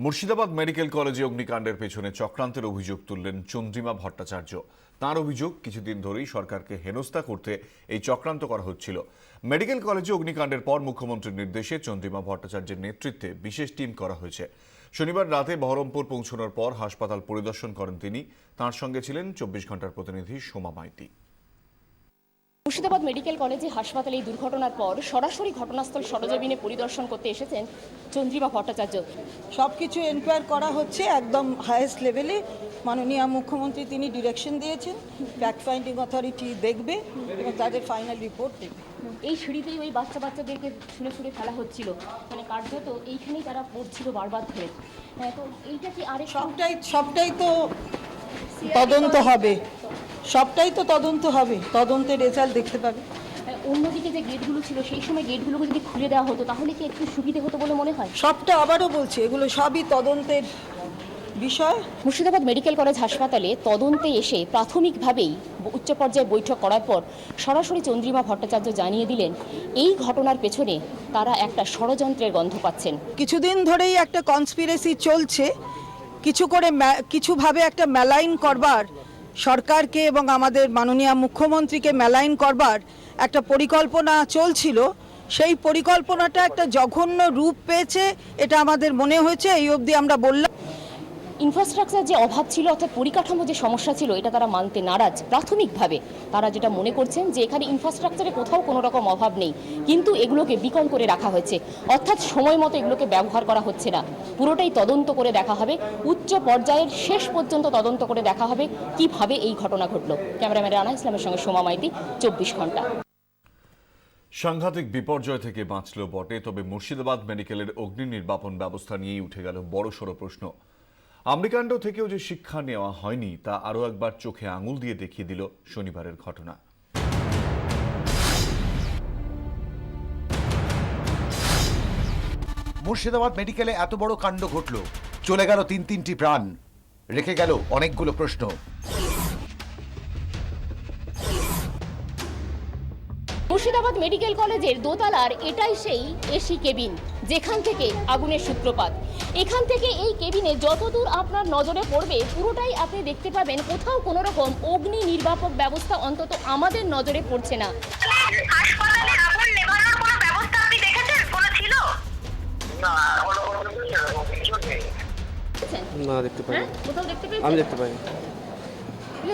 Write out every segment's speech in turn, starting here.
Murshidabad medical কলেজে অগ্নিকাণ্ডের পেছনে চক্রান্তের অভিযোগ তুললেন চন্দ্রিমা ভট্টাচার্য। তাঁর অভিযোগ, কিছুদিন ধরেই সরকারকে হেনস্থা করতে এই চক্রান্ত করা হচ্ছিল। মেডিকেল কলেজে অগ্নিকাণ্ডের পর মুখ্যমন্ত্রীর নির্দেশে চন্দ্রিমা ভট্টাচার্যের নেতৃত্বে বিশেষ টিম করা হয়েছে। শনিবার রাতে বহরমপুর পৌঁছানোর পর হাসপাতাল পরিদর্শন করেন তিনি। তাঁর সঙ্গে ছিলেন 24 ঘন্টার প্রতিনিধি সোমা মাইতি। মুর্শিদাবাদ মেডিকেল কলেজে হাসপাতালে এই দুর্ঘটনার পর সরাসরি ঘটনাস্থল সরেজমিনে পরিদর্শন করতে এসেছেন চন্দ্রিমা ভট্টাচার্য। সবকিছু এনকোয়ার করা হচ্ছে একদম হাইয়েস্ট লেভেলে। মাননীয় মুখ্যমন্ত্রী তিনি ডিরেকশন দিয়েছেন, ফ্যাক্ট ফাইন্ডিং অথরিটি দেখবে এবং তাদের ফাইনাল রিপোর্ট দেবে। এই সিঁড়িতেই ওই বাচ্চাদেরকে ছুঁড়ে ছুঁড়ে ফেলা হচ্ছিল, মানে কার্যত এইখানেই তারা পড়ছিল বারবার ধরে। তো এইটা কি আরে সবটাই তো তদন্ত হবে, তদন্তের রেজাল্ট দেখতে পাবে। অন্যদিকে যে গেটগুলো ছিল সেই সময় গেটগুলোকে যদি খুলে দেওয়া হতো তাহলে কি একটু সুবিধে হতো বলে মনে হয়? সবটা আবারও বলছি, এগুলো সবই তদন্তের বিষয়। মুর্শিদাবাদ মেডিকেল কলেজ হাসপাতালে তদন্তে এসে প্রাথমিকভাবেই উচ্চ পর্যায়ে বৈঠক করার পর সরাসরি চন্দ্রিমা ভট্টাচার্য জানিয়ে দিলেন এই ঘটনার পেছনে তারা একটা ষড়যন্ত্রের গন্ধ পাচ্ছেন। কিছুদিন ধরেই একটা কনস্পিরেসি চলছে, কিছুভাবে একটা মেলাইন করবার, সরকারকে এবং আমাদের মাননীয় মুখ্যমন্ত্রীকে মেলাইন করবার একটা পরিকল্পনা চলছিল। সেই পরিকল্পনাটা একটা জঘন্য রূপ পেয়েছে, এটা আমাদের মনে হয়েছে। এই অবধি আমরা বললাম ইনফ্রাস্ট্রাকচার যে অভাব ছিল, অর্থাৎ পরিকাঠামো যে সমস্যা ছিল, এটা তারা মানতে নারাজ। প্রাথমিকভাবে তারা যেটা মনে করছেন যে এখানে ইনফ্রাস্ট্রাকচারে কোথাও কোনো রকম অভাব নেই, কিন্তু এগুলোকে বিকল করে রাখা হয়েছে, অর্থাৎ সময় মতো এগুলোকে ব্যবহার করা হচ্ছে না। পুরোটাই তদন্ত করে দেখা হবে, উচ্চ পর্যায়ের শেষ পর্যন্ত তদন্ত করে দেখা হবে কিভাবে এই ঘটনা ঘটল। ক্যামেরাম্যান রানা ইসলামের সঙ্গে সোমা মাইতি, 24 ঘন্টা। সাংঘাতিক বিপর্যয় থেকে বাঁচল বটে, তবে মুর্শিদাবাদ মেডিকেলের অগ্নি নির্বাপন ব্যবস্থা নিয়েই উঠে গেল বড়সড় প্রশ্ন। অগ্নিকাণ্ড থেকেও যে শিক্ষা নেওয়া হয়নি তা আরও একবার চোখে আঙুল দিয়ে দেখিয়ে দিল শনিবারের ঘটনা। মুর্শিদাবাদ মেডিকেলে এত বড় কাণ্ড ঘটল, চলে গেল তিনটি প্রাণ, রেখে গেল অনেকগুলো প্রশ্ন। মুর্শিদাবাদ মেডিকেল কলেজের দোতলার এটাই সেই এসি কেবিন যেখান থেকে আগুনের সূত্রপাত। এখান থেকে এই কেবিনে যতদূর আপনার নজরে পড়বে পুরোটাই আপনি দেখতে পাবেন কোথাও কোনো রকম অগ্নি নির্বাপক ব্যবস্থা অন্তত আমাদের নজরে পড়ছে না। হাসপাতালে আগুন নেভানোর কোনো ব্যবস্থা আপনি দেখেছেন? কোনো ছিল না? না, দেখতে পাইনি। কোথাও দেখতে পেয়েছেন? আমি দেখতে পাইনি।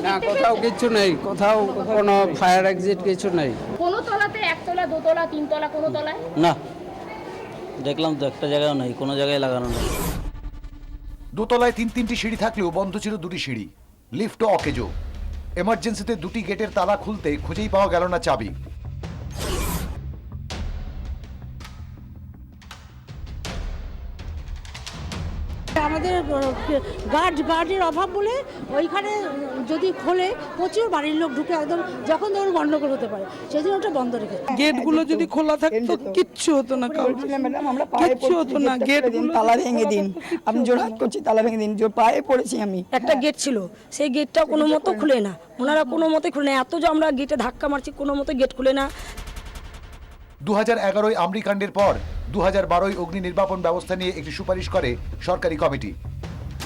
না, কোথাও কিছু নেই, কোথাও কোনো ফায়ার এক্সিট কিছু নেই। কোনো তলাতে একতলা, দোতলা, তিনতলা, কোনো তলায় না, দেখলাম তো একটা জায়গাও নেই, কোনো জায়গায় লাগানো নেই। দোতলায় তিনটি সিঁড়ি থাকলেও বন্ধ ছিল দুটি সিঁড়ি, লিফটও অকেজো। এমার্জেন্সিতে দুটি গেটের তালা খুলতে খুঁজেই পাওয়া গেল না চাবি। আমাদের গার্ডের অভাব বলে ওইখানে যদি খোলে প্রচুর বাড়ির লোক ঢুকে একদম যখন ধরুন গন্ডগোল হতে পারে, সেই জন্য ওটা বন্ধ রেখে। গেটগুলো যদি খোলা থাকতো কিচ্ছু হতো না, ম্যাডাম আমরা পায়ে পড়েছি, না গেট তালা ভেঙে দিন, আপনি জোর হাত করছি, তালা ভেঙে দিন, জোর পায়ে পড়েছি আমি। একটা গেট ছিল, সেই গেটটা কোনো মতো খুলে না, ওনারা কোনো মতে খুলে না, এত যে আমরা গেটে ধাক্কা মারছি কোনো মতে গেট খুলে না। 2011 আমরিকাণ্ডের পর 2012 অগ্নি নির্বাপন ব্যবস্থা নিয়ে একটি সুপারিশ করে সরকারি কমিটি।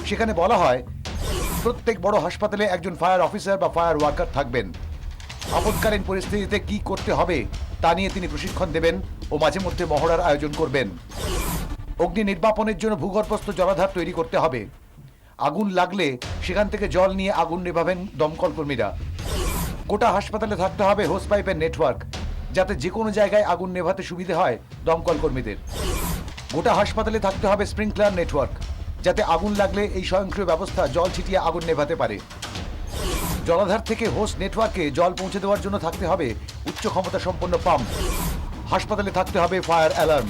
সেখানে বলা হয় প্রত্যেক বড় হাসপাতালে একজন ফায়ার অফিসার বা ফায়ার ওয়ার্কার থাকবেন। আপৎকালীন পরিস্থিতিতে কি করতে হবে তা নিয়ে তিনি প্রশিক্ষণ দেবেন ও মাঝে মধ্যে মহড়ার আয়োজন করবেন। অগ্নি নির্বাপনের জন্য ভূগর্ভস্থ জলাধার তৈরি করতে হবে। আগুন লাগলে সেখান থেকে জল নিয়ে আগুন নেভাবেন দমকল কর্মীরা। গোটা হাসপাতালে থাকতে হবে হোস পাইপের নেটওয়ার্ক, যাতে যে কোনো জায়গায় আগুন নেভাতে সুবিধে হয় দমকল কর্মীদের। গোটা হাসপাতালে থাকতে হবে স্প্রিংকলার নেটওয়ার্ক, যাতে আগুন লাগলে এই স্বয়ংক্রিয় ব্যবস্থা জল ছিটিয়ে আগুন নেভাতে পারে। জলাধার থেকে হোস নেটওয়ার্কে জল পৌঁছে দেওয়ার জন্য থাকতে হবে উচ্চ ক্ষমতা সম্পন্ন পাম্প। হাসপাতালে থাকতে হবে ফায়ার অ্যালার্ম।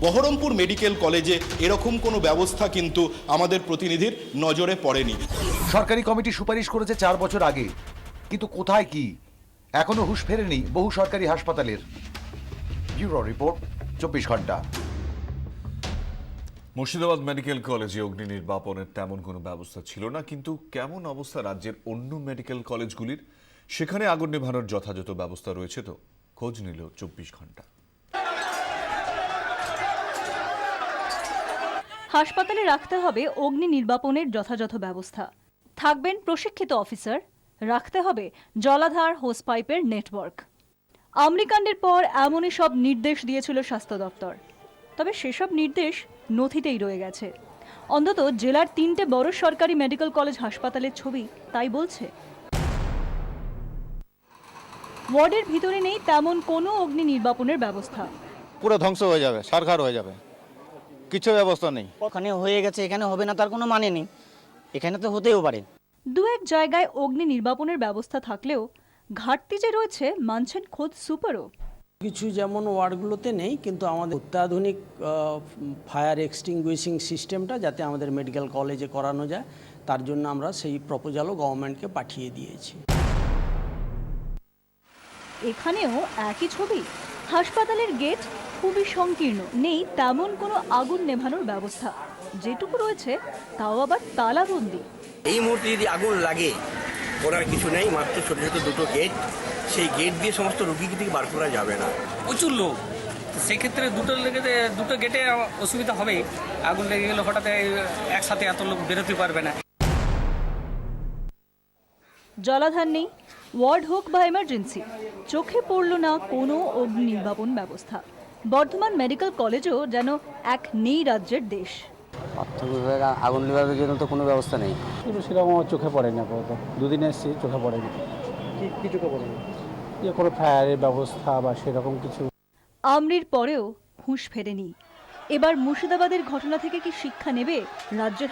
বহরমপুর মেডিকেল কলেজে এরকম কোনো ব্যবস্থা কিন্তু আমাদের প্রতিনিধির নজরে পড়েনি। সরকারি কমিটি সুপারিশ করেছে 4 বছর আগে, কিন্তু কোথায় কি এখনো হুঁশ ফেরেনি বহু সরকারি হাসপাতালের। ব্যুরো রিপোর্ট, 24 ঘন্টা। মুর্শিদাবাদ মেডিকেল কলেজে অগ্নি নির্বাপনের তেমন কোনো ব্যবস্থা ছিল না, কিন্তু কেমন অবস্থা রাজ্যের অন্য মেডিকেল কলেজগুলির? সেখানে আগুন নেভানোর যথাযথ ব্যবস্থা রয়েছে তো? খোঁজ নিল 24 ঘন্টা। হাসপাতালে রাখতে হবে অগ্নি নির্বাপনের যথাযথ ব্যবস্থা, থাকবেন প্রশিক্ষিত অফিসার, রাখতে হবে জলাধার হোস পাইপের নেটওয়ার্ক। অগ্নিকাণ্ডের পর এমনই সব নির্দেশ দিয়েছিল স্বাস্থ্য দপ্তর, তবে সেসব নির্দেশ নথিতেই রয়ে গেছে। অন্তত জেলার 3টে বড় সরকারি মেডিকেল কলেজ হাসপাতালের ছবি তাই বলছে। ওয়ার্ডের ভিতরে নেই তেমন কোনো অগ্নি নির্বাপনের ব্যবস্থা। পুরো ধ্বংস হয়ে যাবে, সরকার হয়ে যাবে, কিছু ব্যবস্থা নেই। ওখানে হয়ে গেছে, এখানে হবে না তার কোনো মানে নেই, এখানে তো হতেও পারে। দু এক জায়গায় অগ্নি নির্বাপনের ব্যবস্থা থাকলেও ঘাটতি যে রয়েছে মানছেন খোদ সুপারও। কিছু যেমন ওয়ার্ডগুলোতে নেই, কিন্তু আমাদের অত্যাধুনিক ফায়ার এক্সটিংগুইশিং সিস্টেমটা যাতে আমাদের মেডিকেল কলেজে করানো যায়, তার জন্য আমরা সেই প্রপোজালও গভর্নমেন্টকে পাঠিয়ে দিয়েছি। এখানেও একই ছবি। হাসপাতালের গেট খুবই সংকীর্ণ, নেই তেমন কোনো আগুন নেভানোর ব্যবস্থা, যেটুকু রয়েছে তাও আবার তালাবন্দি। এই মুহূর্তে যদি আগুন লাগে করার কিছু নেই, মাত্র ছোটো ছোটো দুটো গেট, সেই গেট দিয়ে সমস্ত রুগীকে বার করা যাবে না। প্রচুর লোক, সেক্ষেত্রে দুটো গেটে অসুবিধা হবে। আগুন লেগে গেলে হঠাৎ একসাথে এত লোক বেরোতে পারবে না। জলাধার নেই, ওয়ার্ড হোক বা এমার্জেন্সি, চোখে পড়ল না কোনো অগ্নি নির্বাপন ব্যবস্থা। বর্ধমান মেডিকেল কলেজও যেন এক নেই রাজ্যের দেশ। অর্থ বিভাগ আগুন নিবারণের জন্য তো কোনো ব্যবস্থা নেই। কিন্তু সেরকম আমার চোখে পড়েনি আপাতত, দুদিন এসেছি, চোখে পড়েনি। কি চোখে পড়েনি? যে কোনো ফায়ারের ব্যবস্থা বা সেরকম কিছু। আমরির পরেও হুঁশ ফেরেনি। এবার মুর্শিদাবাদের ঘটনা থেকে কি শিক্ষা নেবে রাজ্যের